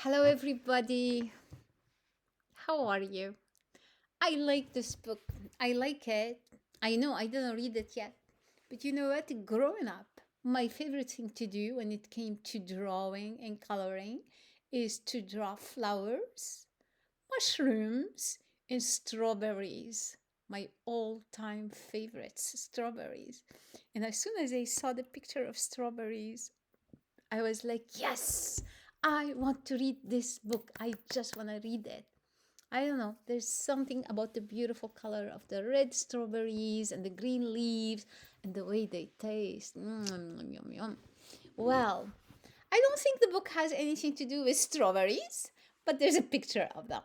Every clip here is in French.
Hello, everybody. How are you? I like this book. I like it. I know I didn't read it yet. But you know what? Growing up, my favorite thing to do when it came to drawing and coloring is to draw flowers, mushrooms, and strawberries. My all time favorites, strawberries. And as soon as I saw the picture of strawberries, I was like, yes, I want to read this book. I just want to read it. I don't know. There's something about the beautiful color of the red strawberries and the green leaves and the way they taste. Yum, yum, yum. Well, I don't think the book has anything to do with strawberries, but there's a picture of them.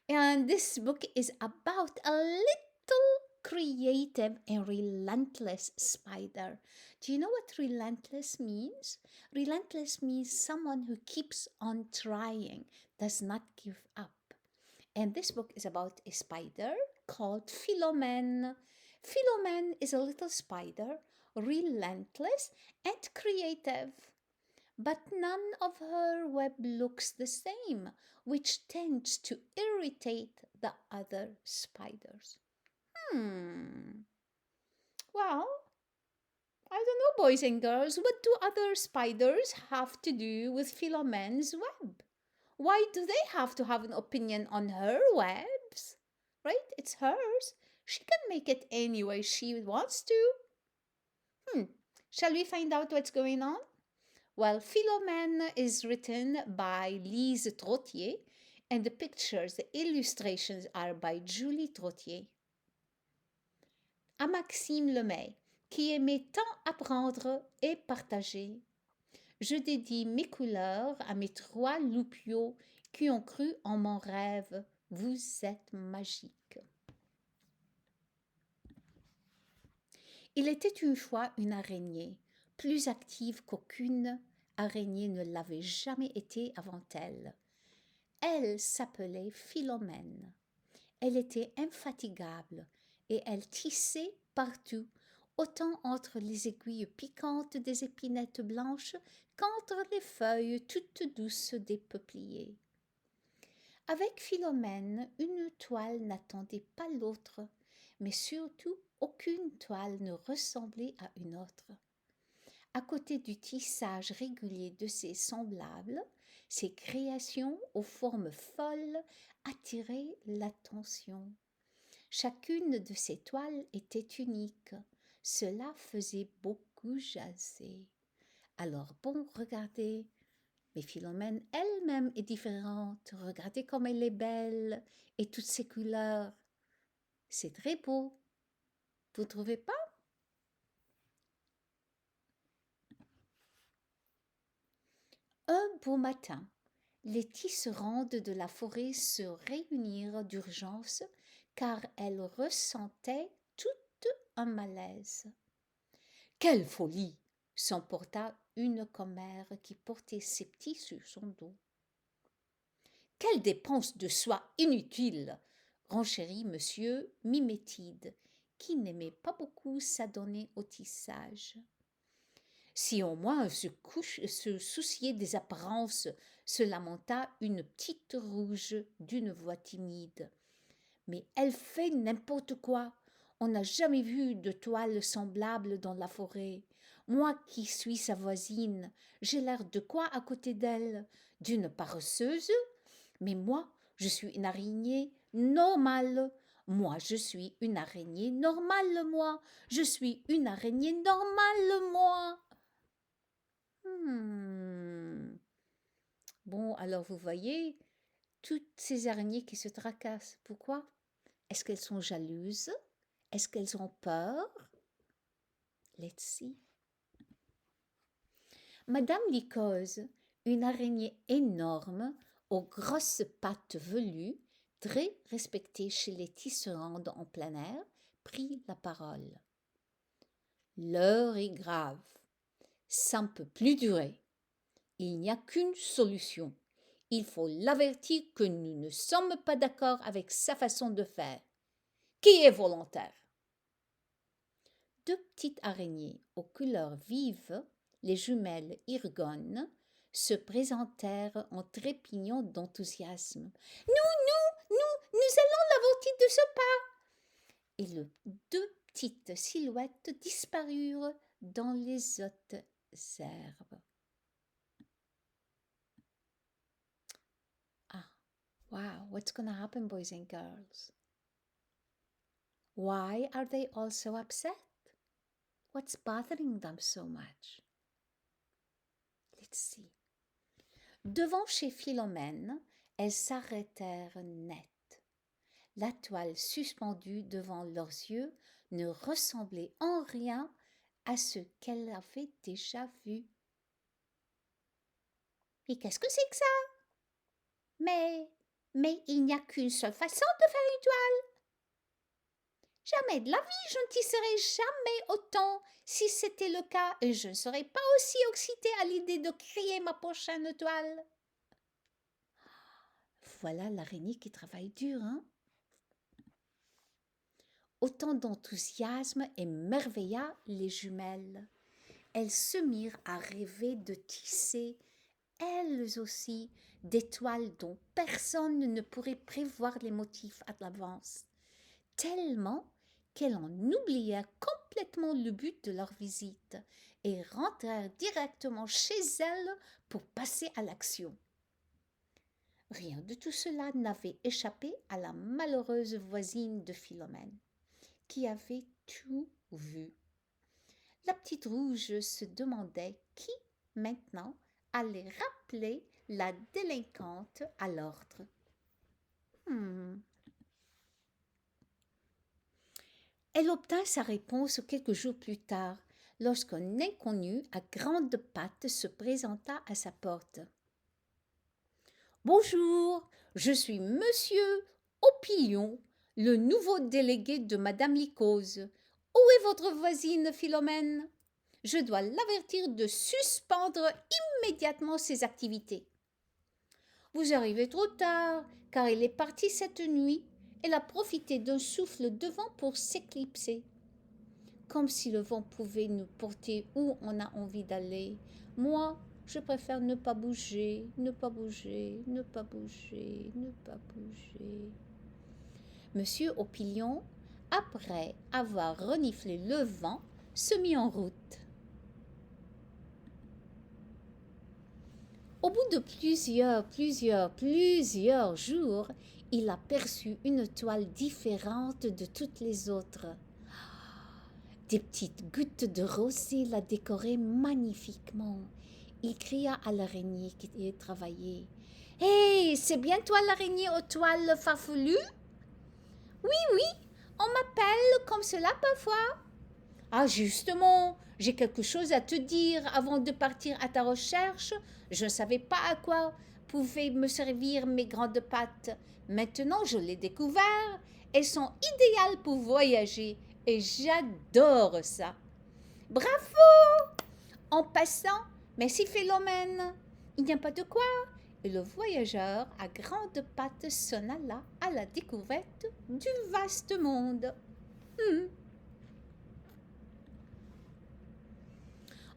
And this book is about a little creative and relentless spider. Do you know what relentless means? Relentless means someone who keeps on trying, does not give up. And this book is about a spider called Philomene. Philomene is a little spider, relentless and creative. But none of her web looks the same, which tends to irritate the other spiders. Hmm. Well, I don't know, boys and girls, what do other spiders have to do with Philomene's web? Why do they have to have an opinion on her webs? Right? It's hers. She can make it any way she wants to. Hmm. Shall we find out what's going on? Well, Philomène is written by Lise Trottier, and the pictures, the illustrations are by Julie Trottier. À Maxime Lemay, qui aimait tant apprendre et partager, je dédie mes couleurs à mes trois loupiaux qui ont cru en mon rêve. Vous êtes magique. Il était une fois une araignée, plus active qu'aucune araignée ne l'avait jamais été avant elle. Elle s'appelait Philomène. Elle était infatigable et elle tissait partout, autant entre les aiguilles piquantes des épinettes blanches qu'entre les feuilles toutes douces des peupliers. Avec Philomène, une toile n'attendait pas l'autre, mais surtout aucune toile ne ressemblait à une autre. À côté du tissage régulier de ses semblables, ses créations aux formes folles attiraient l'attention. Chacune de ces toiles était unique. Cela faisait beaucoup jaser. Alors bon, regardez, mais Philomène elle-même est différente. Regardez comme elle est belle et toutes ses couleurs. C'est très beau. Vous ne trouvez pas? Un beau matin, les tisserandes de la forêt se réunirent d'urgence car elles ressentaient toutes un malaise. Quelle folie! S'emporta une commère qui portait ses petits sur son dos. Quelle dépense de soie inutile! Renchérit monsieur Mimétide, qui n'aimait pas beaucoup s'adonner au tissage. Si au moins se souciait des apparences, se lamenta une petite rouge d'une voix timide. Mais elle fait n'importe quoi. On n'a jamais vu de toile semblable dans la forêt. Moi qui suis sa voisine, j'ai l'air de quoi à côté d'elle? D'une paresseuse? Mais moi, je suis une araignée normale. Moi, je suis une araignée normale, moi. Je suis une araignée normale, moi. Hmm. Bon, alors vous voyez, toutes ces araignées qui se tracassent. Pourquoi? Est-ce qu'elles sont jalouses? Est-ce qu'elles ont peur? Let's see. Madame Lycose, une araignée énorme, aux grosses pattes velues, très respectée chez les tisserandes en plein air, prit la parole. L'heure est grave. Ça ne peut plus durer. Il n'y a qu'une solution. Il faut l'avertir que nous ne sommes pas d'accord avec sa façon de faire. Qui est volontaire? Deux petites araignées aux couleurs vives, les jumelles Irgone, se présentèrent en trépignant d'enthousiasme. Nous allons l'avorter de ce pas. Et les deux petites silhouettes disparurent dans les hautes herbes. Ah, wow, what's going to happen, boys and girls? Why are they all so upset? What's bothering them so much? Let's see. Devant chez Philomène, elles s'arrêtèrent net. La toile suspendue devant leurs yeux ne ressemblait en rien à ce qu'elles avaient déjà vu. Et qu'est-ce que c'est que ça? Mais il n'y a qu'une seule façon de faire une toile. Jamais de la vie je ne tisserai jamais autant si c'était le cas, et je ne serais pas aussi excitée à l'idée de créer ma prochaine toile. Voilà l'araignée qui travaille dur, hein? Autant d'enthousiasme émerveilla les jumelles. Elles se mirent à rêver de tisser, elles aussi, des toiles dont personne ne pourrait prévoir les motifs à l'avance, tellement qu'elles en oublièrent complètement le but de leur visite et rentrèrent directement chez elles pour passer à l'action. Rien de tout cela n'avait échappé à la malheureuse voisine de Philomène, qui avait tout vu. La petite rouge se demandait qui, maintenant, allait rappeler la délinquante à l'ordre. Elle obtint sa réponse quelques jours plus tard, lorsqu'un inconnu à grandes pattes se présenta à sa porte. « Bonjour, je suis Monsieur Opillon, le nouveau délégué de Madame Lycose. Où est votre voisine Philomène? Je dois l'avertir de suspendre immédiatement ses activités. » « Vous arrivez trop tard, car elle est partie cette nuit. Elle a profité d'un souffle de vent pour s'éclipser. » Comme si le vent pouvait nous porter où on a envie d'aller. Moi, je préfère ne pas bouger, ne pas bouger, ne pas bouger, ne pas bouger. Monsieur Opillon, après avoir reniflé le vent, se mit en route. Au bout de plusieurs jours, il aperçut une toile différente de toutes les autres. Des petites gouttes de rosée la décoraient magnifiquement. Il cria à l'araignée qui y travaillait. « Hé, c'est bien toi l'araignée aux toiles farfelues? »« Oui, on m'appelle comme cela parfois. »« Ah, justement, j'ai quelque chose à te dire avant de partir à ta recherche. Je ne savais pas à quoi pouvaient me servir mes grandes pattes. Maintenant, je l'ai découvert. Elles sont idéales pour voyager et j'adore ça. »« Bravo! En passant, merci Philomène. Il n'y a pas de quoi. » Et le voyageur à grandes pattes s'en alla à la découverte du vaste monde.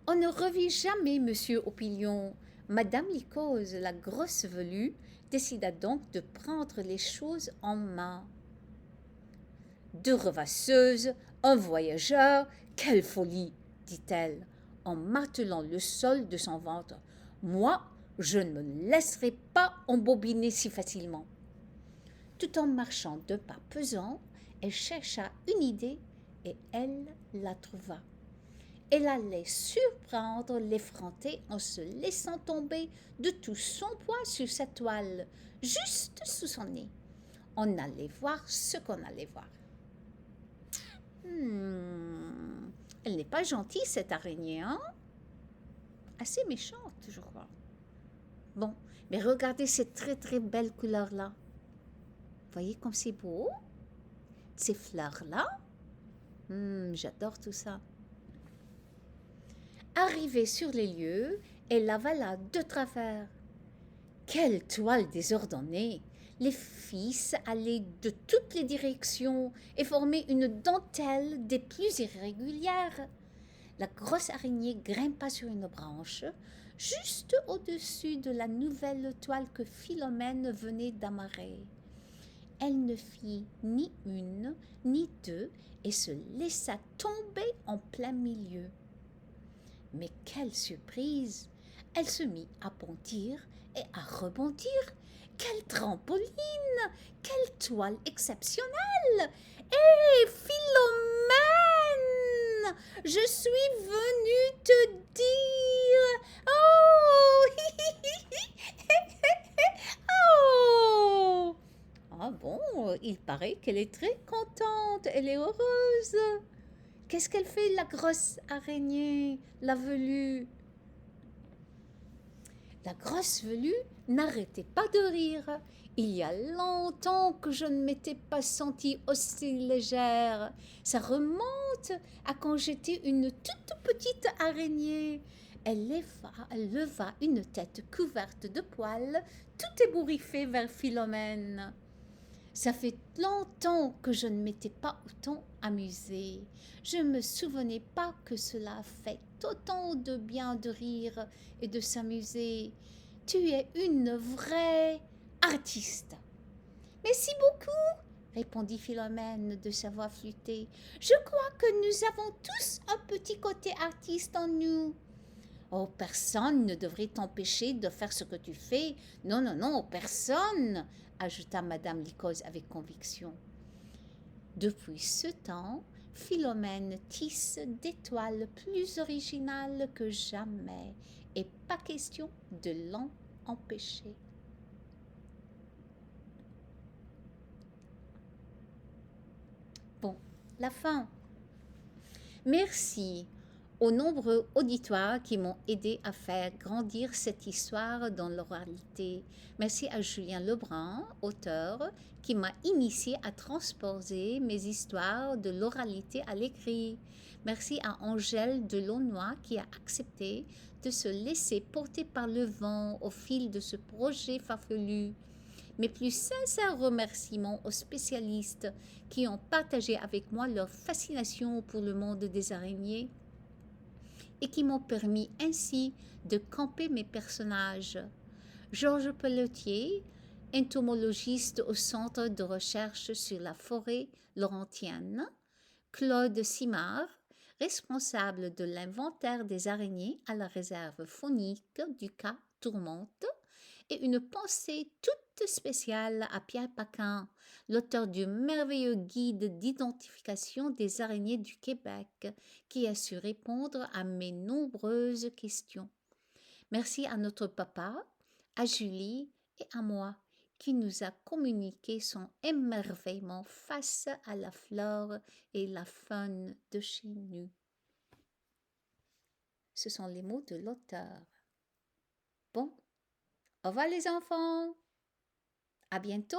On ne revit jamais Monsieur Opillon. Madame Lycose, la grosse velue, décida donc de prendre les choses en main. Deux rêvasseuses, un voyageur, quelle folie, dit-elle, en martelant le sol de son ventre. Moi, je ne me laisserai pas embobiner si facilement. Tout en marchant de pas pesants, elle chercha une idée et elle la trouva. Elle allait surprendre l'effronté en se laissant tomber de tout son poids sur sa toile, juste sous son nez. On allait voir ce qu'on allait voir. Elle n'est pas gentille, cette araignée, hein? Assez méchante, je crois. Bon, mais regardez cette très très belle couleur-là. Voyez comme c'est beau? Ces fleurs-là? J'adore tout ça. Arrivée sur les lieux, elle l'avala de travers. Quelle toile désordonnée! Les fils allaient de toutes les directions et formaient une dentelle des plus irrégulières. La grosse araignée grimpa sur une branche, juste au-dessus de la nouvelle toile que Philomène venait d'amarrer. Elle ne fit ni une, ni deux, et se laissa tomber en plein milieu. Mais quelle surprise! Elle se mit à bondir et à rebondir. Quelle trampoline! Quelle toile exceptionnelle! Hé, Philomène! Je suis venue te dire. Oh! Oh! Ah bon, il paraît qu'elle est très contente, elle est heureuse. Qu'est-ce qu'elle fait, la grosse araignée, la velue? La grosse velue n'arrêtait pas de rire. Il y a longtemps que je ne m'étais pas sentie aussi légère. Ça remonte à quand j'étais une toute petite araignée. Elle leva une tête couverte de poils, tout ébouriffée vers Philomène. Ça fait longtemps que je ne m'étais pas autant amusée. Je ne me souvenais pas que cela fait autant de bien de rire et de s'amuser. Tu es une vraie artiste. Merci beaucoup, répondit Philomène de sa voix flûtée. Je crois que nous avons tous un petit côté artiste en nous. Oh, personne ne devrait t'empêcher de faire ce que tu fais. Non, non, non, personne, ajouta Madame Lycos avec conviction. Depuis ce temps, Philomène tisse des toiles plus originales que jamais, et pas question de l'en empêcher. Bon, la fin. Merci aux nombreux auditoires qui m'ont aidé à faire grandir cette histoire dans l'oralité. Merci à Julien Lebrun, auteur, qui m'a initié à transposer mes histoires de l'oralité à l'écrit. Merci à Angèle Delaunoy qui a accepté de se laisser porter par le vent au fil de ce projet farfelu. Mes plus sincères remerciements aux spécialistes qui ont partagé avec moi leur fascination pour le monde des araignées et qui m'ont permis ainsi de camper mes personnages. Georges Pelletier, entomologiste au Centre de recherche sur la forêt laurentienne, Claude Simard, responsable de l'inventaire des araignées à la réserve faunique du Cap Tourmente, et une pensée toute spéciale à Pierre Paquin, l'auteur du merveilleux guide d'identification des araignées du Québec, qui a su répondre à mes nombreuses questions. Merci à notre papa, à Julie et à moi, qui nous a communiqué son émerveillement face à la flore et la faune de chez nous. Ce sont les mots de l'auteur. Bon, au revoir les enfants. À bientôt.